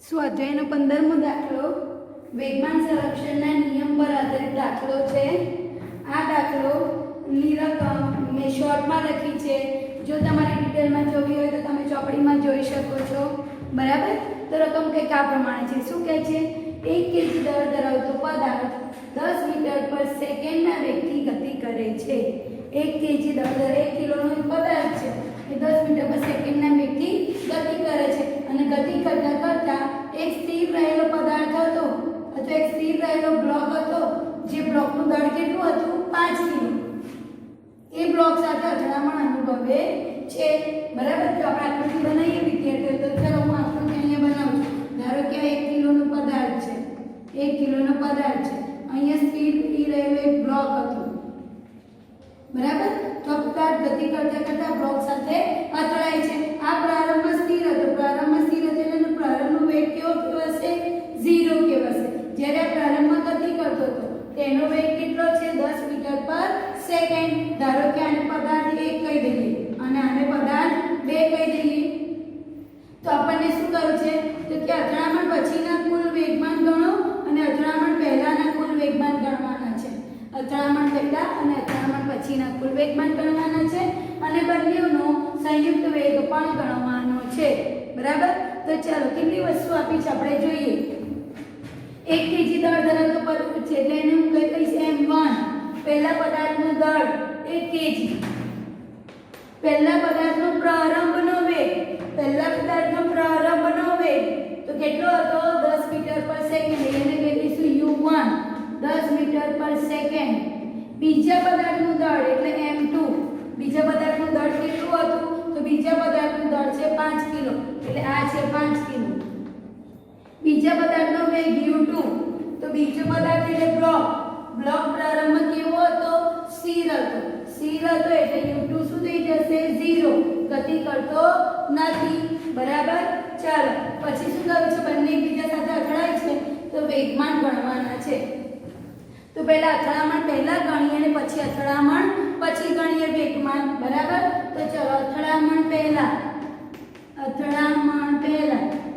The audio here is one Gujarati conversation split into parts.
સ્વાધ્યાયનો 15મો દાખલો વેગમાન સંરક્ષણના નિયમ પર આધારિત દાખલો છે. આ દાખલોની રકમ મેં શોર્ટમાં લખી છે. જો તમારે ડિટેલમાં જોવી હોય તો તમે ચોપડીમાં જોઈ શકો છો. બરાબર. તો રકમ કંઈક આ પ્રમાણે છે. શું કહે છે? 1 kg દળ ધરાવતો પદાર્થ 10 મીટર પર સેકન્ડના વેગથી ગતિ કરે છે. 1 kg દળ 1 કિલોનો પદાર્થ છે એ 10 મીટર પર સેકન્ડના વેગથી ગતિ કરે છે અને ગતિ કરતા કરતા એક સ્થિર રહેલો પદાર્થ હતો અથવા એક સ્થિર રહેલો બ્લોક હતો, જે બ્લોકનું દળ કેટલું હતું? 5 કિલો. એ બ્લોક સાથે અથડામણ અનુભવે છે. બરાબર. તો આપણે આકૃતિ બનાવીએ વિદ્યાર્થીઓ. તો ચાલો હું આકૃતિ અહીંયા બનાવું છું. ધારો કે આ 1 કિલોનો પદાર્થ છે. 1 કિલોનો પદાર્થ છે. અહીંયા સ્થિર રહેલો એક બ્લોક હતો. બરાબર. તો પદાર્થ ગતિ કરતા કરતા બ્લોક સાથે અથડાય છે. આ પ્રારંભમાં સ્થિર હતો. પ્રારંભમાં સ્થિર હતો એટલે પ્રારંભનો વેગ કેવો કહેવાશે? 0 કહેવાશે. જ્યારે આ પ્રારંભમાં ગતિ કરતો હતો તેનો વેગ કેટલો છે? 10 મીટર પર સેકન્ડ. ધારો કે આને પદાર્થ 1 કહી દઈએ અને આને પદાર્થ 2 કહી દઈએ. તો આપણને શું કરવું છે? તો કે અથડામણ પછીના કુલ વેગમાન ગણો અને અથડામણ પહેલાના કુલ વેગમાન ગણવાના છે. અથડામણ પહેલા અને અથડામણ પછીના કુલ વેગમાન ગણવાના છે અને બંનેનો સંયુક્ત વેગ પણ ગણવાનો છે. બરાબર. તો ચાલો કેટલી વસ્તુ આપી છે આપણે જોઈએ. 1 kg દળ ધરાવતો પદાર્થ છે એટલે એને હું કહીશ m1. પહેલા પદાર્થનું દળ 1 kg. પહેલા પદાર્થનો પ્રારંભનો વેગ તો કેટલો હતો? 10 મીટર પર સેકન્ડ. એને કહીશું u1, 10 મીટર પર સેકન્ડ. બીજા પદાર્થનું દળ એટલે m2. બીજા પદાર્થનું દળ કેટલું હતું? તો બીજા પદાર્થનું દળ છે 5 કિલો એટલે આ છે 5 કિલો. બીજા પદાર્થનો વેગ u2. તો બીજો પદાર્થ એટલે બ્લોક પ્રારંભમાં કેવો હતો? સ્થિર હતો એટલે u2 શું થઈ જશે? 0. ગતિ કરતો નથી. બરાબર. ચાલો પછી શું કરવું છે? બંને એકબીજા સાથે અથડાય છે તો વેગમાન ગણવાના છે. તો પહેલા અથડામણ પહેલા ગણીએ અને પછી અથડામણ પછી ગણીએ વેગમાન. બરાબર. તો ચલો અથડામણ પહેલા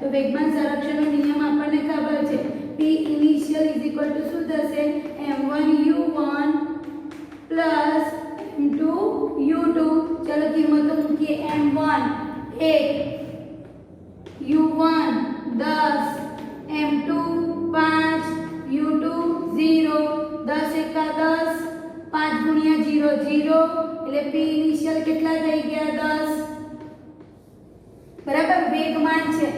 તો વેગમાન સંરક્ષણનો નિયમ આપણને ખબર છે. p ઇનિશિયલ શું થશે? m1 u1 m2 u2. ચલો કિંમતો મૂકીએ. m1 1, u1 10, m2 5, u2 0. 10 એકા 10, 5 ગુણ્યા 0 0 એટલે p ઇનિશિયલ કેટલા થઈ ગયા? 10. બરાબર. વેગમાન છે.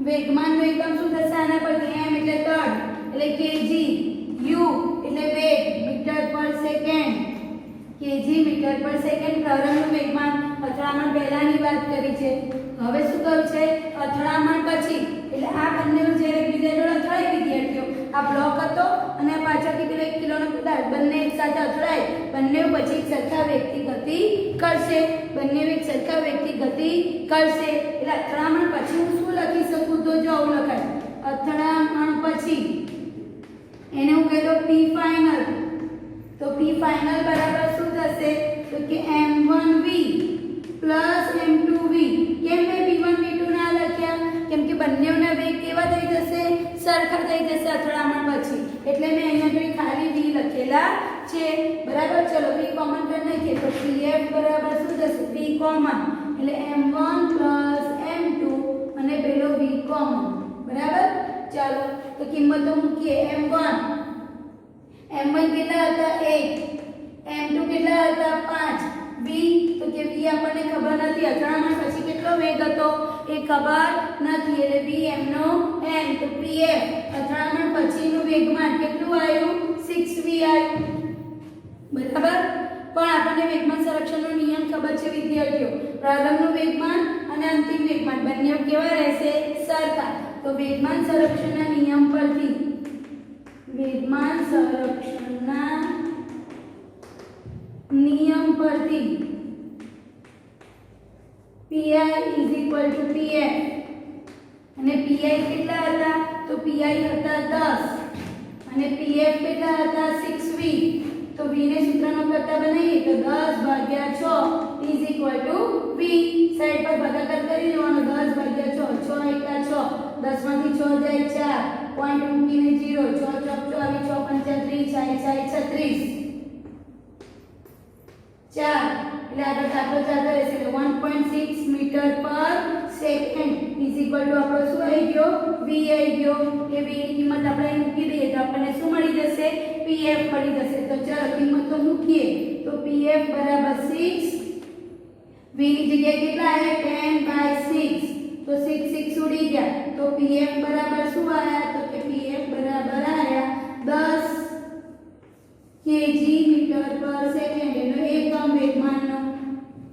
વેગમાનનો એકમ શું થશે? આના પરથી m એટલે દળ એટલે kg, u એટલે વેગ મીટર પર સેકન્ડ. kg મીટર પર સેકન્ડ પ્રારંભનું વેગમાન. અથડામણ પહેલાની વાત કરી છે. હવે શું કરવું છે? અથડામણ પછી એટલે આ બંને જ્યારે એકબીજા જોડે અથડાય વિદ્યાર્થીઓ, આ બ્લોક હતો અને આ પાછળથી પેલો 1 કિલોનો પદાર્થ બંને એક સાથે અથડાય, બંને પછી એક સરખા વેગથી ગતિ કરશે. એટલે અથડામણ પછી હું શું લખી શકું? તો જો આવું લખાય. અથડામણ પછી એને હું કહી દઉં p ફાઇનલ. તો p ફાઇનલ બરાબર શું થશે? તો કે m1v m2v. કેમ મેં v1 v2 ના લખ્યા? કેમ કે બંનેના વેગ કેવા થઈ જશે? સરખા થઈ જશે અથડામણ પછી. એટલે મેં અહીંયા જોઈ ખાલી v લખેલા છે. બરાબર. ચલો v કોમન કરી નાખીએ તો pf બરાબર શું થશે? v કોમન એટલે m1 m2 અને પેલો v કોમન. બરાબર. ચાલો તો કિંમતો મૂકીએ. m1 કેટલા હતા? 1. m2 કેટલા હતા? 5. v તો કે v આપણને ખબર નથી. અથડામણ પછી કેટલો વેગ હતો એ ખબર નથી એટલે v m નો n. તો pf અથડામણ પછીનું વેગમાન કેટલું આવ્યું? 6v આવ્યું. બરાબર. પણ આપણને વેગમાન સંરક્ષણનો નિયમ ખબર છે વિદ્યાર્થીઓ. પ્રારંભનું વેગમાન અને અંતિમ વેગમાન બંને કેવા રહેશે? સરખા. તો વેગમાન સંરક્ષણના નિયમ પરથી pi pf અને pi કેટલા હતા? તો pi હતા 10 અને pf કેટલા હતા? 6v. તો v ને સૂત્રનો કરતા બનાવીએ તો 10/6 v. સાઈડ પર ભાગાકાર કરી દેવાનો 10 ભાગ્યા 6 6 એકા 6 10 માંથી 6 જાય 4 પોઈન્ટ મૂકીને 0 6 ચોક 24 6 પંચા 30 6 36 4 એટલે આગળ દાખલો ચાલતો રહેશે એટલે 1.6 મીટર પર સેકન્ડ ઇઝ ઇક્વલ ટુ આપણો શું આવી ગયો v આવી ગયો એ v ની કિંમત આપણે અહીં મૂકી દઈએ તો આપણને શું મળી જશે pf મળી જશે તો ચાલો કિંમત તો મૂકીએ તો pf બરાબર 6 v ની જગ્યાએ કેટલા આવ્યા 10/6 તો 6 6 ઉડી ગયા તો pf બરાબર શું આયા તો કે pf બરાબર આયા 10 kg મીટર પર સેકન્ડ એનો એકમ વેગમાનનો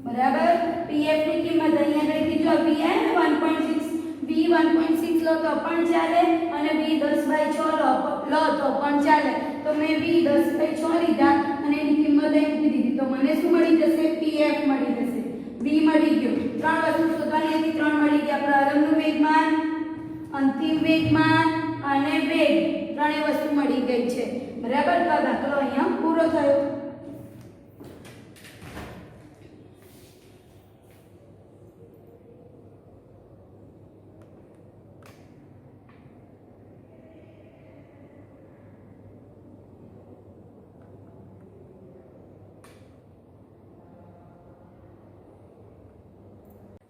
બરાબર pf ની કિંમત અહીંયા આગળ જો v આયા ને 1.6 v 1.6 લો તો પણ ચાલે અને v 10/6 લો તો પણ ચાલે તો મેં v 10/6 લીધા અને એની કિંમત અહીં મૂકી દીધી તો મને શું મળી જશે pf મળી જશે v મળી ગયો ત્રણ વસ્તુ શોધવાની હતી ત્રણ મળી ગયા પ્રારંભનું વેગમાન અંતિમ વેગમાન અને વેગ ત્રણેય વસ્તુ મળી ગઈ છે બરાબર તો આ દાખલો અહીંયા પૂરો થયો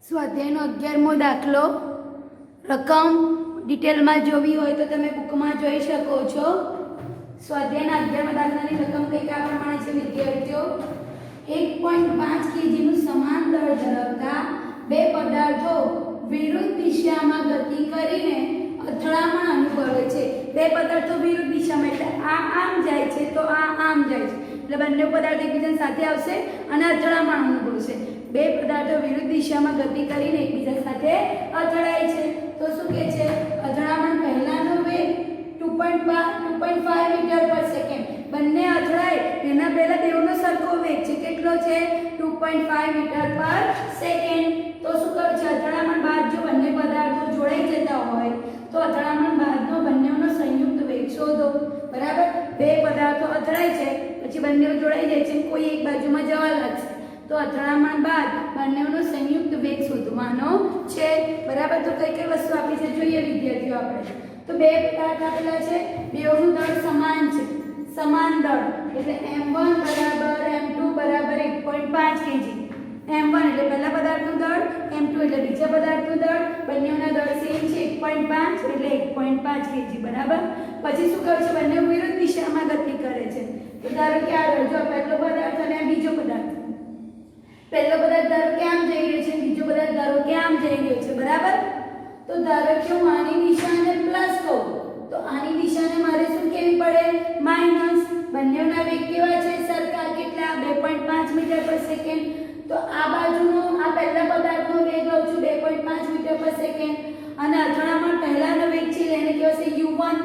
સ્વાધ્યાયનો 11મો દાખલો રકમ ડિટેલમાં જોવી હોય તો તમે બુકમાં જોઈ શકો છો સ્વાધ્યાયના 11મા દાખલાની રકમ કંઈક આ પ્રમાણે છે વિદ્યાર્થીઓ 1.5 kgનું સમાન દળ ધરાવતા બે પદાર્થો વિરુદ્ધ દિશામાં ગતિ કરીને અથડામણ અનુભવે છે બે પદાર્થો વિરુદ્ધ દિશામાં એટલે આ આમ જાય છે તો આ આમ જાય છે એટલે બંને પદાર્થો એકબીજા સાથે આવશે અને અથડામણ અનુભવશે બે પદાર્થો વિરુદ્ધ દિશામાં ગતિ કરીને એકબીજા સાથે અથડાય છે તો શું કહે છે અથડામણ પહેલાનો વેગ 2.5 મીટર પર સેકન્ડ બંને અથડાય એના પહેલા બેવનો સરખો વેગ છે કેટલો છે 2.5 મીટર પર સેકન્ડ તો શું કરે છે અથડામણ બાદ જો બંને પદાર્થો જોડાઈ જતા હોય તો અથડામણ બાદનો બંનેનો સંયુક્ત વેગ શોધો બરાબર બે પદાર્થો અથડાય છે પછી બંને જોડાઈ જાય છે કોઈ એક બાજુમાં જવા લાગશે તો અથડામણ બાદ બંનેનો સંયુક્ત વેગ શોધવાનો છે બરાબર તો કઈ કઈ વસ્તુ આપી છે જોઈએ વિદ્યાર્થીઓ આપણે તો બે પદાર્થ આપેલા છે બેવનું દળ સમાન છે સમાન દળ એટલે m1 બરાબર m2 બરાબર 1.5 kg m1 એટલે પહેલા પદાર્થનું દળ m2 એટલે બીજા પદાર્થનું દળ બંનેના દળ સેમ છે 1.5 એટલે 1.5 kg બરાબર પછી શું કરે છે બંને વિરુદ્ધ દિશામાં ગતિ કરે છે તો ધારો કે આ જો પહેલો પદાર્થ અને બીજો પદાર્થ પહેલો પદાર્થ ધારો કે આમ જઈ રહ્યો છે બીજો પદાર્થ ધારો કે આમ જઈ રહ્યો છે બરાબર તો ધારો કે હું આની દિશાને પ્લસ કહું તો આની દિશાને મારે શું કહેવી પડે માઈનસ બંનેના વેગ કેવા છે સરખા કેટલા 2.5 મીટર પર સેકન્ડ તો આ બાજુનો આ પહેલા પદાર્થનો વેગ લઉં છું 2.5 મીટર પર સેકન્ડ અને અથડામણ પહેલાનો વેગ છે એને કહેવાશે u1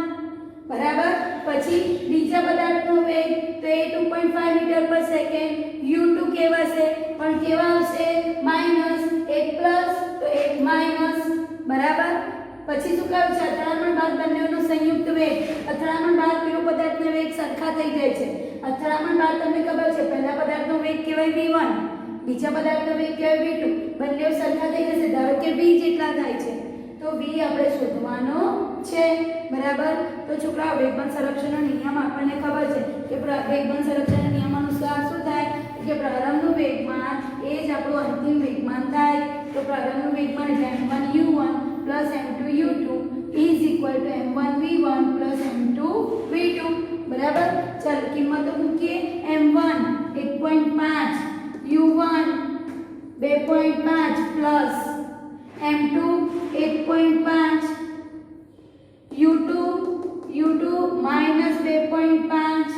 બરાબર પછી બીજા પદાર્થનો વેગ તો એ 2.5 મીટર પર સેકન્ડ u2 કહેવાશે પણ કેવા આવશે માઈનસ એક પ્લસ તો એક માઈનસ બરાબર પછી શું કહ્યું છે અથડામણ બાદ બંનેનો સંયુક્ત વેગ અથડામણ બાદ પેલો પદાર્થનો વેગ સરખા થઈ જાય છે અથડામણ બાદ તમને ખબર છે પહેલા પદાર્થનો વેગ કહેવાય v1 બીજા પદાર્થનો વેગ કહેવાય v2 બંને સરખા થઈ જશે ધારો કે v જેટલા થાય છે તો v આપણે શોધવાનો છે બરાબર તો છોકરાઓ વેગમાન સંરક્ષણનો નિયમ આપણને ખબર છે કે વેગમાન સંરક્ષણના નિયમ અનુસાર શું થાય કે પ્રારંભનું વેગમાન એ જ આપણું અંતિમ વેગમાન થાય તો પ્રારંભનું વેગમાન એટલે m1 u1 plus m2 u2 is equal to m1 v1 plus m2 v2 બરાબર ચાલો કિંમતો મૂકીએ m1 1.5 u1 2.5 plus m2 1.5 u2 minus 2.5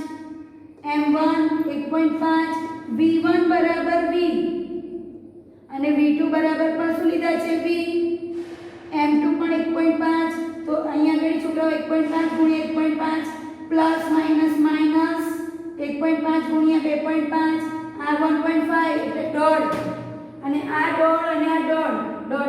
m1 1.5 v1 બરાબર v અને v2 બરાબર પણ શું લીધા છે v m2 પણ 1.5 તો અહીંયા આગળ છોકરાઓ 1.5 ગુણ્યા 1.5 પ્લસ માઈનસ માઈનસ 1.5 ગુણ્યા 2.5 આ 1.5 એટલે દોઢ અને આ દોઢ અને આ દોઢ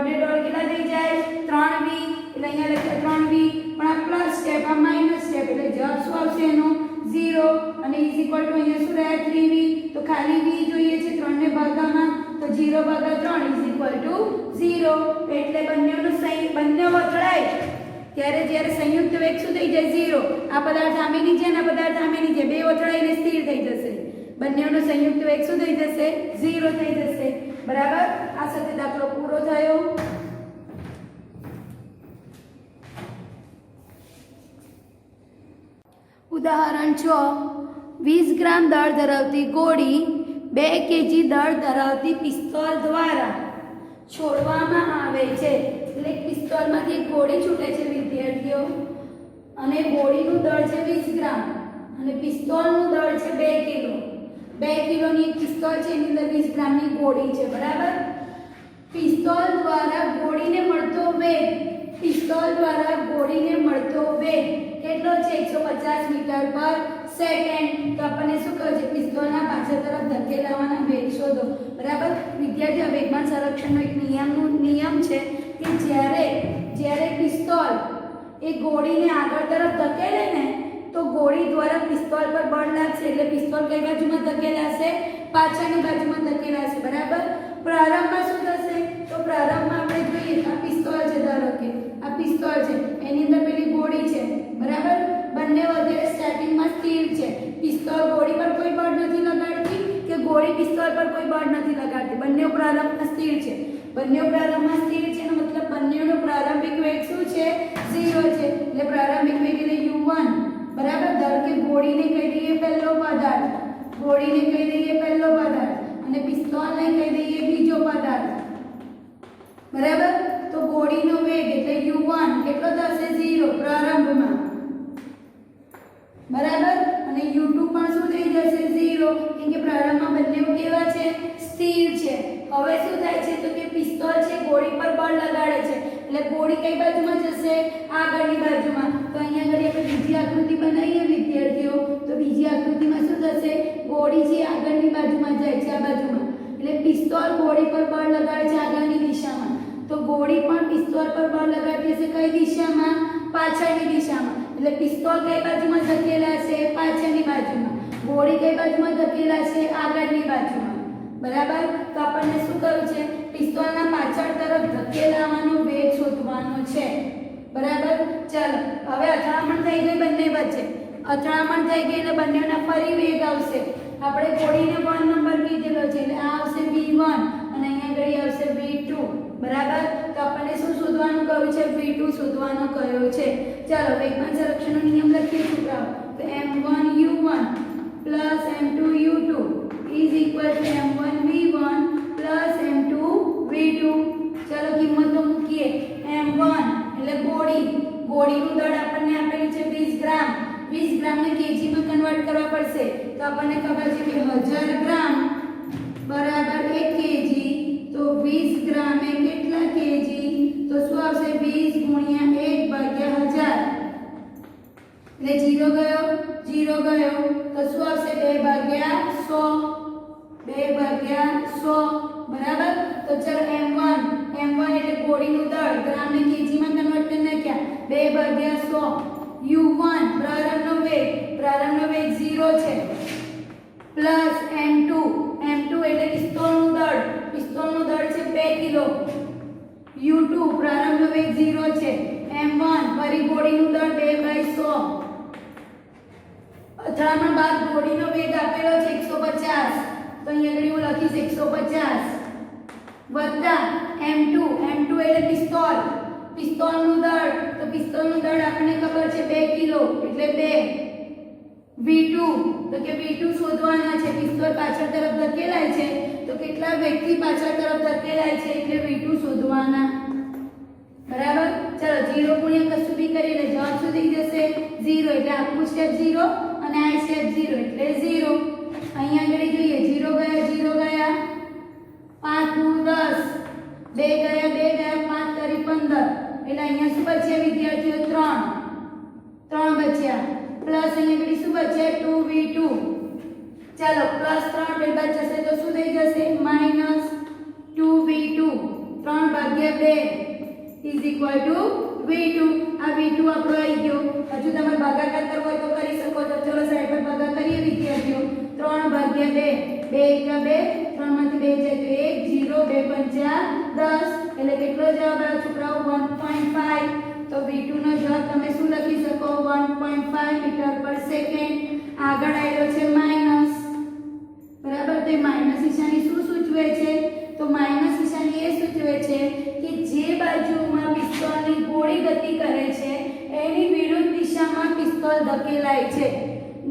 ને દોઢ કેટલા થઈ જાય 3v એટલે અહીંયા લખ્યા 3v પણ આ પ્લસ સ્ટેપ આ માઈનસ સ્ટેપ એટલે જવાબ શું આવશે એનો 0 અને ઇઝ ઇક્વલ ટુ અહીંયા શું રહ્યા 3v તો ખાલી v જોઈએ છે 3 ને ભાગામાં તો 0 ભાગ્યા 3 ઇઝ ઇક્વલ ટુ 0 એટલે બંને અથડાય ત્યારે જ્યારે સંયુક્ત વેગ શું થઈ જાય 0 આ પદાર્થ સામે નીચે અને આ પદાર્થ સામે નીચે બે અથડાઈને સ્થિર થઈ જશે બંનેનો સંયુક્ત વેગ શું થઈ જશે 0 થઈ જશે બરાબર આ સાથે દાખલો પૂરો થયો ઉદાહરણ 6 20 ગ્રામ દળ ધરાવતી ગોળી 2 કેજી દળ ધરાવતી પિસ્તોલ દ્વારા છોડવામાં આવે છે એટલે પિસ્તોલમાંથી ગોળી છૂટે છે વિદ્યાર્થીઓ અને ગોળીનું દળ છે 20 ગ્રામ અને પિસ્તોલનું દળ છે 2 કિલો 2 કિલોની એક પિસ્તોલ છે એની અંદર 20 ગ્રામની ગોળી છે બરાબર પિસ્તોલ દ્વારા ગોળીને મળતો વેગ કેટલો છે 150 મીટર પર સેકન્ડ તો આપણને શું કહે છે પિસ્તોલના પાછળ તરફ ધકેલાવાના વેગ શોધો બરાબર વિદ્યાર્થીઓ વેગમાન સંરક્ષણનો એક નિયમ છે કે જ્યારે પિસ્તોલ એ ગોળીને આગળ તરફ ધકેલે ને તો ગોળી દ્વારા પિસ્તોલ પર બળ લાગશે એટલે પિસ્તોલ કઈ બાજુમાં ધકેલાશે પાછળની બાજુમાં ધકેલાશે બરાબર પ્રારંભમાં શું થશે તો પ્રારંભમાં આપણે જોઈએ આ પિસ્તોલ છે ધારો કે આ પિસ્તોલ છે એની અંદર પેલી ગોળી છે બરાબર બંને વચ્ચે સ્ટાર્ટિંગમાં સ્થિર છે પિસ્તોલ ગોળી પર કોઈ બળ નથી લગાડતી કે ગોળી પિસ્તોલ પર કોઈ બળ નથી લગાડતી બંને પ્રારંભમાં સ્થિર છે એનો મતલબ બંનેનો પ્રારંભિક વેગ શું છે 0 છે એટલે પ્રારંભિક વેગ એટલે u1 બરાબર ધારો કે ગોળીને કહી દઈએ પહેલો પદાર્થ અને પિસ્તોલને કહી દઈએ બીજો પદાર્થ બરાબર તો ગોળીનો વેગ એટલે u1 કેટલો થશે 0 પ્રારંભમાં બરાબર અને u2 પણ શું થઈ જશે 0 કેમ કે પ્રારંભમાં બંને કેવા છે સ્થિર છે હવે શું થાય છે તો કે પિસ્તોલ છે ગોળી પર બળ લગાડે છે એટલે ગોળી કઈ બાજુમાં જશે આગળની બાજુમાં તો અહીંયા આગળ આપણે બીજી આકૃતિ બનાવીએ વિદ્યાર્થીઓ તો બીજી આકૃતિમાં શું થશે ગોળી છે આગળની બાજુમાં જાય છે આ બાજુમાં એટલે પિસ્તોલ ગોળી પર બળ લગાડે છે આગળની દિશામાં તો ગોળી પણ પિસ્તોલ પર બળ લગાડતી હશે કઈ દિશામાં પાછળની દિશામાં એટલે પિસ્તોલ કઈ બાજુમાં ધકેલાશે પાછળની બાજુમાં ગોળી કઈ બાજુમાં ધકેલાશે આગળની બાજુમાં બરાબર તો આપણને શું કરવું છે પિસ્તોલના પાછળ તરફ ધકેલાવાનો વેગ શોધવાનો છે બરાબર ચાલો હવે અથડામણ થઈ ગઈ બંને વચ્ચે અથડામણ થઈ ગઈ એટલે બંનેના ફરી વેગ આવશે આપણે ગોળીને 1 નંબર કીધેલો છે એટલે આ આવશે v1 અને અહીંયા આગળ આવશે v2 બરાબર તો આપણને શું શોધવાનું કહ્યું છે v2 શોધવાનો કહ્યો છે ચાલો વેગમાન સંરક્ષણનો નિયમ લખીએ છોકરાઓ તો m1u1 m2u2 is equal to m1v1 plus m2v2 ચાલો કિંમતો મૂકીએ m1 એટલે ગોળીનું દળ આપણને આપેલું છે 20 ગ્રામને કેજીમાં કન્વર્ટ કરવા પડશે તો આપણને ખબર છે કે 1000 ગ્રામ બરાબર 1 કેજી તો 20 ગ્રામ એ કેટલા કેજી તો શું આવશે 20 ગુણ્યા 1/1000 એટલે 0 ગયો તો શું આવશે 2/100 બરાબર તો ચલો m1 એટલે ગોળીનું દળ ગ્રામને કેજીમાં કન્વર્ટ કરી નાખ્યા 2/100 u1 પ્રારંભનો વેગ 0 છે પ્લસ m2 એટલે પિસ્તોલનું દળ છે 2 કિલો u2 પ્રારંભનો વેગ 0 છે m1 ફરી ગોળીનું દળ 2/100 અથડામણ બાદ ગોળીનો વેગ આપેલો છે 150 તો અહીંયા આગળ હું લખીશ 150 વત્તા m2 એટલે પિસ્તોલનું દળ આપણને ખબર છે 2 કિલો એટલે 2 v2 તો કે v2 શોધવાના છે પિસ્તોલ પાછળ તરફ ધકેલાય છે તો કેટલા વેગથી પાછળ તરફ ધકેલાય છે એટલે v2 શોધવાના બરાબર ચલો 0 ગુણ્યા કશું બી કરીને જવાબ શું થઈ જશે 0 એટલે આખું સ્ટેપ 0 અને આ સ્ટેપ 0 એટલે 0 અહીંયા આગળ જોઈએ 0 ગયા 5 નું 10 2 ગયા 5 તરી 15 એટલે અહીંયા શું બચ્યા વિદ્યાર્થીઓ 3 બચ્યા પ્લસ અહીંયા આગળ શું બચ્યા 2v2 ચાલો પ્લસ 3 બે બાદ જશે તો શું થઈ જશે minus 2v2 3/2 is equal to v2 આ v2 આપણો આવી ગયો હજુ તમારે ભાગાકાર કરવો હોય તો કરી શકો તો ચલો સાઈડ પર ભાગા કરીએ વિદ્યાર્થીઓ 3/2 2 1 2 3 માંથી 2 જાય તો 1 0 2 5 10 એટલે કેટલો જવાબ આવ્યો છોકરાઓ 1.5 તો v2 નો જવાબ તમે શું લખી શકો 1.5 મીટર પર સેકન્ડ આગળ આવ્યો છે માઈનસ બરાબર તો માઈનસ નિશાની શું સૂચવે છે તો માઈનસ નિશાની એ સૂચવે છે કે જે બાજુમાં પિસ્તોલની ગોળી ગતિ કરે છે એની વિરુદ્ધ દિશામાં પિસ્તોલ ધકેલાય છે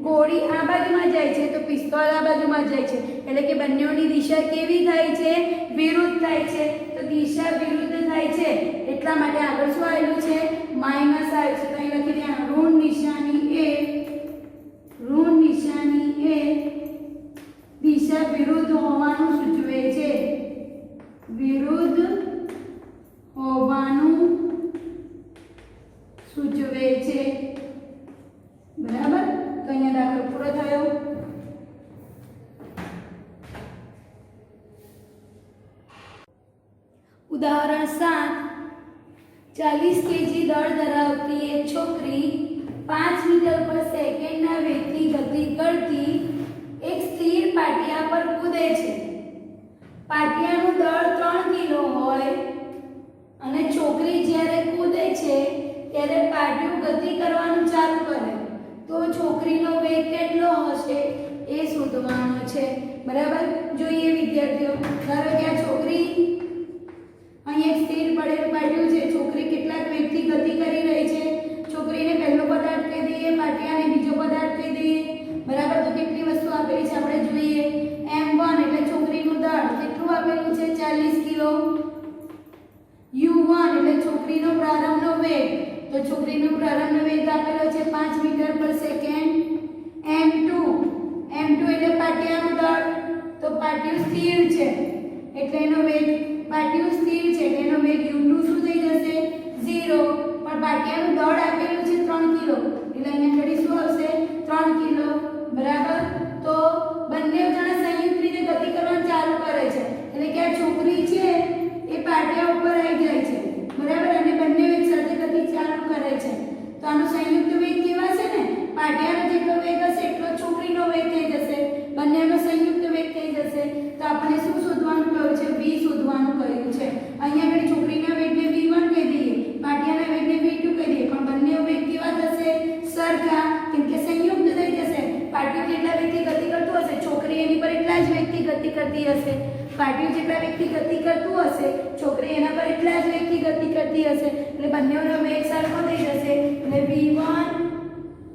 ગોળી આ બાજુમાં જાય છે તો પિસ્તોલ આ બાજુમાં જાય છે એટલે કે બંનેની દિશા કેવી થાય છે વિરુદ્ધ થાય છે તો દિશા વિરુદ્ધ થાય છે એટલા માટે આગળ શું આવેલું છે માઈનસ આવ્યું છે તો અહીં લખી દે ઋણ નિશાની એ દિશા વિરુદ્ધ હોવાનું સૂચવે છે વિરુદ્ધ હોવાનું સૂચવે છે બરાબર તો અહીંયા દાખલો પૂરો થયો ઉદાહરણ 7 40 કેજી દળ ધરાવતી એક છોકરી 5 મીટર પર સેકન્ડના વેગથી ગતિ કરતી એક સ્થિર પાટિયા પર કૂદે છે પાટિયાનું દળ 3 કિલો હોય અને છોકરી જ્યારે કૂદે છે ત્યારે પાટિયું ગતિ કરવાનું ચાલુ કરે તો છોકરીનો વેગ કેટલો હશે એ શોધવાનો છે બરાબર જોઈએ વિદ્યાર્થીઓ ધારો કે આ છોકરી અહીં એક સ્થિર પડેલું પાટિયું છે છોકરી કેટલાક વેગથી ગતિ કરી રહી છે છોકરીને પહેલો પદાર્થ કહી દઈએ પાટિયાને બીજો પદાર્થ કહી દઈએ બરાબર તો કેટલી વસ્તુ આપેલી છે આપણે જોઈએ m1 એટલે છોકરીનું દળ કેટલું આપેલું છે 40 કિલો u1 એટલે છોકરીનો પ્રારંભનો વેગ તો છોકરીનો પ્રારંભનો વેગ આપેલો છે 5 મીટર પર સેકન્ડ m2 એટલે પાટિયાનું દળ તો પાટિયું સ્થિર છે એટલે એનો વેગ પાટિયું સ્થિર છે એટલે એનો વેગ u2 શું થઈ જશે 0 પણ પાટિયાનું દળ આપેલું છે 3 કિલો એટલે અહીંયા ઘડી શું આવશે 3 કિલો બરાબર તો બંને જણા સંયુક્ત રીતે ગતિ કરવાનું ચાલુ કરે છે એટલે કે આ છોકરી છે એ પાટિયા ઉપર આવી જાય છે બરાબર અને બંને એક સાથે ગતિ ચાલુ કરે છે તો આનો સંયુક્ત વેગ કેવા છે ને પાટિયાનો જેટલો વેગ હશે એટલો છોકરીનો વેગ થઈ જશે બંનેનો સંયુક્ત વેગ થઈ જશે તો આપણે શું શોધવાનું કહ્યું છે v શોધવાનું કહ્યું છે અહીંયા આગળ છોકરીના વેગને v1 કહી દઈએ પાટિયાના વેગને v2 કહી દઈએ પણ બંને વેગ કેવા થશે સરખા કેમ કે સંયુક્ત થઈ જશે પાટિયું જેટલા વેગથી ગતિ કરતું હશે છોકરી એની પર એટલા જ વેગથી ગતિ કરતી હશે પાટિયું જેટલા વેગથી ગતિ કરતું હશે છોકરી એના પર એટલા જ વેગથી ગતિ કરતી હશે એટલે બંનેનો વેગ સરખો થઈ જશે એટલે v1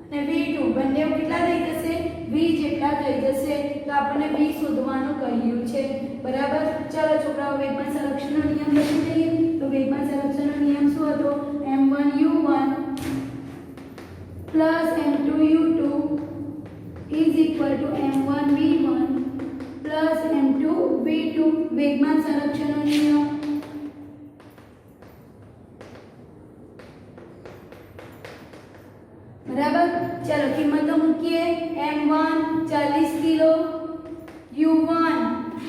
અને v2 બંને કેટલા થઈ જશે v જેટલા થઈ જશે તો આપણને v શોધવાનું કહ્યું છે બરાબર ચલો છોકરાઓ વેગમાન સંરક્ષણનો નિયમ લખી દઈએ તો વેગમાન સંરક્ષણનો નિયમ શું હતો m1u1 m2u2 m1v1 m2v2 વેગમાન સંરક્ષણનો નિયમ બરાબર ચલો કિંમતો મૂકીએ m1 40 kilo u1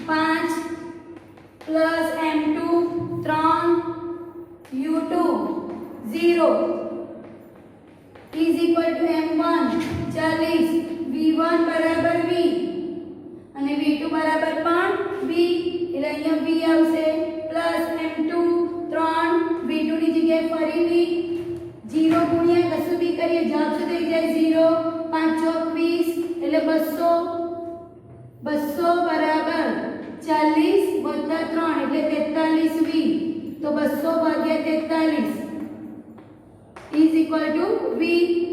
5 m2 3 u2 0 m1 40 v1 બરાબર v અને v2 બરાબર પણ v એટલે અહીંયા v આવશે m2 3 v2 ની જગ્યાએ ફરી v 0 ગુણ્યા કશું બી કરીએ જવાબ શું થઈ જાય 0 5 ચોક 20 એટલે 200 બરાબર 40 વત્તા 3 એટલે 43 v તો 200 ભાગ્યા 43 ઇઝ ઇક્વલ ટુ v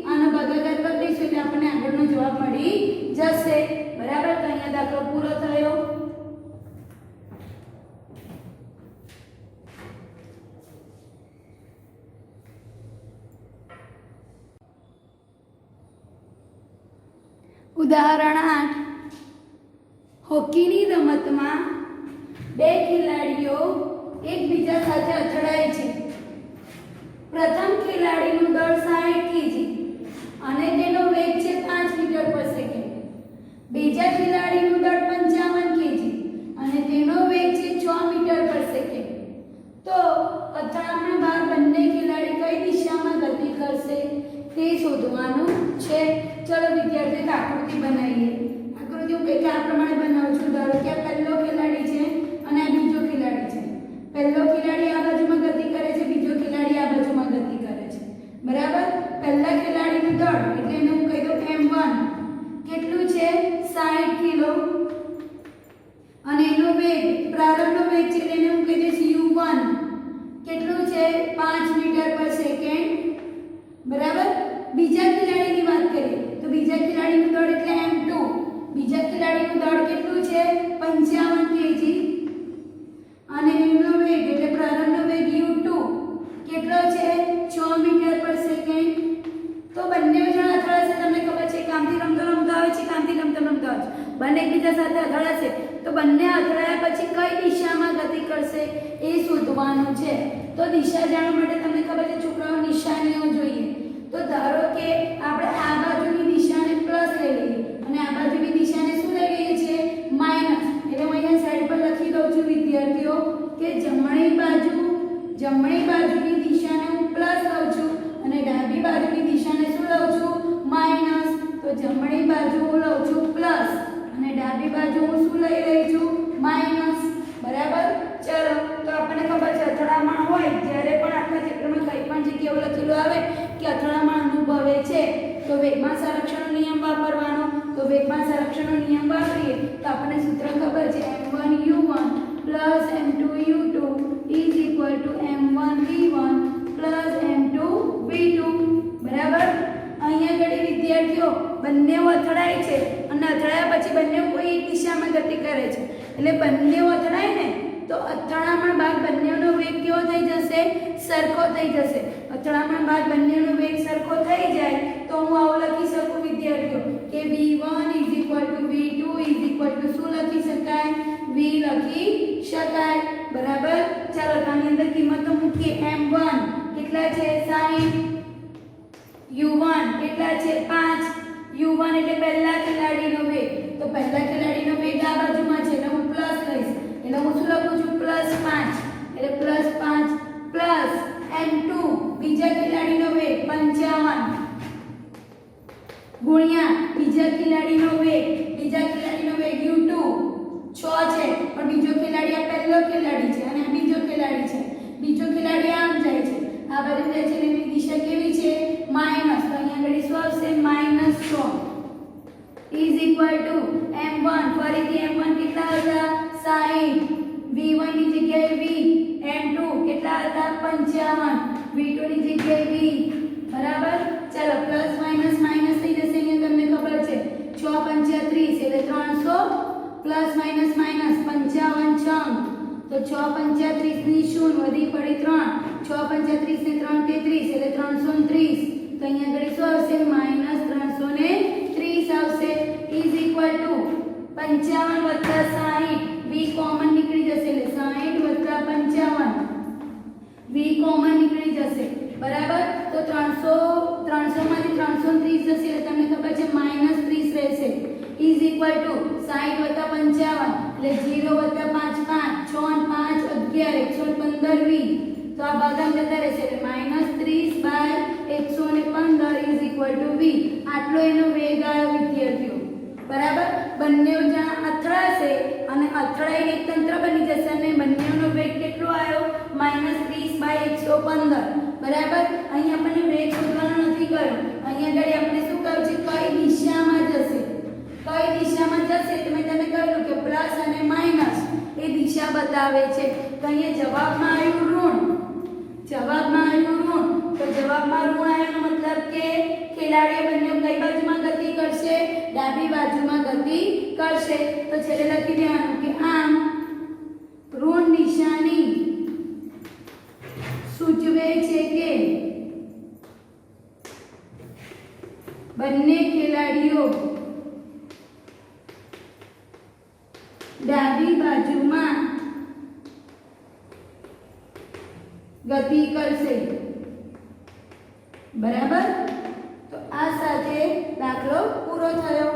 આનો ભાગાકાર કરી દઈશું એટલે આપણને આગળનો જવાબ મળી જશે બરાબર તો અહીંયા દાખલો પૂરો થયો ઉદાહરણ 8 હોકીની રમતમાં બે ખેલાડીઓ એકબીજા સાથે અથડાય છે પ્રથમ ખેલાડીનું દળ 60 કેજી અને તેનો વેગ છે 5 મીટર પર સેકન્ડ બીજા ખેલાડીનું દળ 55 કેજી અને તેનો વેગ છે 6 મીટર પર સેકન્ડ તો અથડામણ બાદ બંને ખેલાડી કઈ દિશામાં ગતિ કરશે તે શોધવાનું છે ચલો વિદ્યાર્થીઓ આકૃતિ બનાવીએ આકૃતિ હું કંઈક આ પ્રમાણે બનાવું છું ધારો કે આ પહેલો ખેલાડી છે અને આ બીજો ખેલાડી છે પહેલો ખેલાડી આગળ એકબીજા સાથે અથડાશે તો બંને અથડાયા પછી કઈ દિશામાં ગતિ કરશે એ શોધવાનું છે. તો દિશા જાણવા માટે તમને ખબર છે છોકરાઓ નિશાનીઓ જોઈએ. તો ધારો કે આપણે આ બાજુની દિશાને પ્લસ લઈ લઈએ અને આ બાજુની દિશાને શું લઈ લઈએ છીએ માઈનસ. એટલે હું અહીંયા સાઈડ પર લખી દઉં છું વિદ્યાર્થીઓ કે જમણી બાજુની દિશાને હું પ્લસ લઉં છું અને ડાબી બાજુની દિશાને શું લઉં છું માઈનસ. તો જમણી બાજુ હું લઉં છું પ્લસ અને ડાબી બાજુ હું શું લઈ રહી છું માઈનસ. બરાબર. ચલો તો આપણને ખબર છે અથડામણ હોય જ્યારે પણ આપણા ચિત્રમાં કંઈ પણ જગ્યાએ એવું લખેલું આવે કે અથડામણ અનુભવે છે તો વેગમાન સંરક્ષણનો નિયમ વાપરવાનો. તો વેગમાન સંરક્ષણનો નિયમ વાપરીએ તો આપણને સૂત્ર ખબર છે m1u1 m2u2 m1v1 m2v2. બરાબર. અહીંયા ઘડી વિદ્યાર્થીઓ બંને અથડાય છે અને અથડાયા પછી બંને કોઈ એક દિશામાં ગતિ કરે છે એટલે બંને અથડાય ને તો અથડામણ બાદ બંનેનો વેગ કેવો થઈ જશે સરખો થઈ જશે. અથડામણ બાદ બંનેનો વેગ સરખો થઈ જાય તો હું આવું લખી શકું વિદ્યાર્થીઓ કે v1 v2 શું લખી શકાય v લખી શકાય. બરાબર. ચાલો આની અંદર કિંમતો મૂકીએ. m1 કેટલા છે 60, u1 કેટલા છે 5. u1 એટલે પહેલા ખેલાડીનો વેગ. તો પહેલા ખેલાડીનો વેગ આ બાજુમાં છે એટલે હું પ્લસ લઈશ એટલે હું શું લખું છું +5 એટલે +5 પ્લસ m2 બીજા ખેલાડીનો વેગ 55 ગુણ્યા બીજા ખેલાડીનો વેગ u2 6 છે પણ બીજો ખેલાડી આ પહેલો ખેલાડી છે અને આ બીજો ખેલાડી છે. બીજો ખેલાડી આમ જાય છે આ બાજુ જાય છે એની દિશા કેવી છે માઈનસ. તો અહીંયા આગળ શું આવશે -6 ઇઝ ઇક્વલ ટુ m1 ફરીથી m1 કેટલા હતા 60 v1 ની જગ્યાએ v m2 કેટલા હતા 55 v2 ની જગ્યાએ v. બરાબર. ચાલો પ્લસ માઈનસ માઈનસ થઈ જશે. અહીંયા તમને ખબર છે 6 5 30 એટલે 300 પ્લસ માઈનસ માઈનસ 55 6 તો 6 5 30 ની શૂન્ય વધી પડી 3 6 5 30 ને 3 33 એટલે 330. તો અહીંયા આગળ શું આવશે -330 આવશે is equal to 55 + 60 v common નીકળી જશે એટલે 60 + 55 v કોમન નીકળી જશે. બરાબર. તો 300 માંથી 330 જશે એટલે તમને ખબર છે -30 રહેશે ઇઝ ઇક્વલ ટુ 60 + 55 એટલે 0 + 5 5 6 5 11 115 v. તો આ ભાગાકાર જતા રહેશે એટલે -30/115 ઇઝ ઇક્વલ ટુ v. આટલો એનો વેગ આવ્યો વિદ્યાર્થીઓ. બરાબર. બંને જ્યાં અથડાશે અને અથડાઈને એક તંત્ર બની જશે અને બંનેનો વેગ કેટલો આવ્યો -30/115. બરાબર. અહીં આપણને વેગ શોધવાનો નથી કહ્યું. અહીંયા આગળ આપણે શું કહ્યું છે કઈ દિશામાં જશે. કઈ દિશામાં જશે તો મેં તમને કહ્યું કે પ્લસ અને માઈનસ એ દિશા બતાવે છે. તો અહીંયા જવાબમાં આવ્યું ઋણ. તો જવાબમાં ઋણ આવ્યાનો મતલબ કે ખેલાડીઓ બંને કઈ બાજુમાં ગતિ કરશે ડાબી બાજુમાં ગતિ કરશે. તો છેલ્લે લખી દેવાનું કે આમ ઋણ નિશાની સૂચવે છે કે બંને ખેલાડીઓ ડાબી બાજુમાં ગતિ કરશે. બરાબર. તો આ સાથે દાખલો પૂરો થયો.